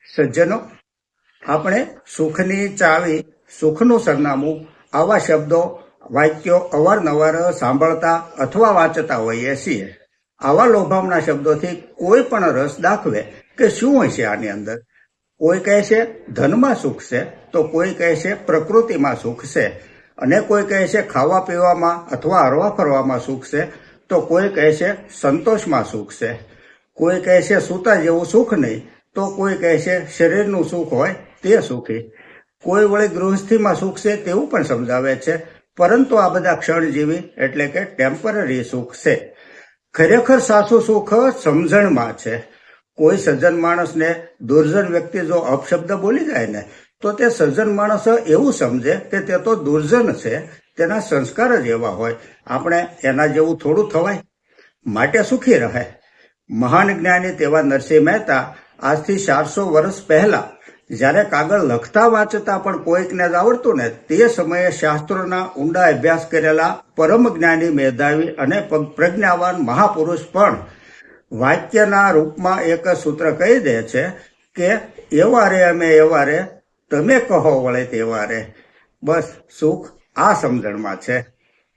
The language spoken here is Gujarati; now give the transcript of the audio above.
સજ્જનો, આપણે સુખની ચાવી, સુખનું સરનામું આવા શબ્દો, વાક્યો અવારનવાર સાંભળતા અથવા વાંચતા હોઈએ છીએ. આવા લોભામણા શબ્દોથી કોઈ પણ રસ દાખવે કે શું હોય છે આની અંદર. કોઈ કહે છે ધનમાં સુખ છે, તો કોઈ કહે છે પ્રકૃતિમાં સુખ છે, અને કોઈ કહે છે ખાવા પીવામાં અથવા હરવા ફરવામાં સુખ છે, તો કોઈ કહે છે સંતોષમાં સુખ છે. કોઈ કહે છે સૂતા જેવું સુખ નહીં, તો કોઈ કહે છે શરીરનું સુખ હોય તે સુખી. કોઈ વળી ગૃહસ્થીમાં સુખ છે તેવું પણ સમજાવે છે, પરંતુ આ બધા ક્ષણજીવી એટલે કે ટેમ્પરરી સુખ છે. ખરેખર સાચું સુખ સમજણમાં છે. કોઈ સજ્જન માણસને દુર્જન વ્યક્તિ જો અપશબ્દ બોલી જાય ને, તો તે સજ્જન માણસ એવું સમજે કે તે તો દુર્જન છે, તેના સંસ્કાર જ એવા હોય, આપણે એના જેવું થોડું થવાય. માટે સુખી રહે. મહાન જ્ઞાની તેવા નરસિંહ મહેતા આજથી 400 વર્ષ પહેલા જ્યારે કાગળ લખતા વાંચતા પણ કોઈકને જ આવડતું ને, તે સમયે શાસ્ત્રોના ઊંડા અભ્યાસ કરેલા પરમ જ્ઞાની, મેધાવી અને પ્રજ્ઞાવાન મહાપુરુષ પણ વાક્યના રૂપમાં એક સૂત્ર કહી દે છે કે એવા રે અમે એવા રે, તમે કહો વળે તેવા રે. બસ સુખ આ સમજણમાં છે.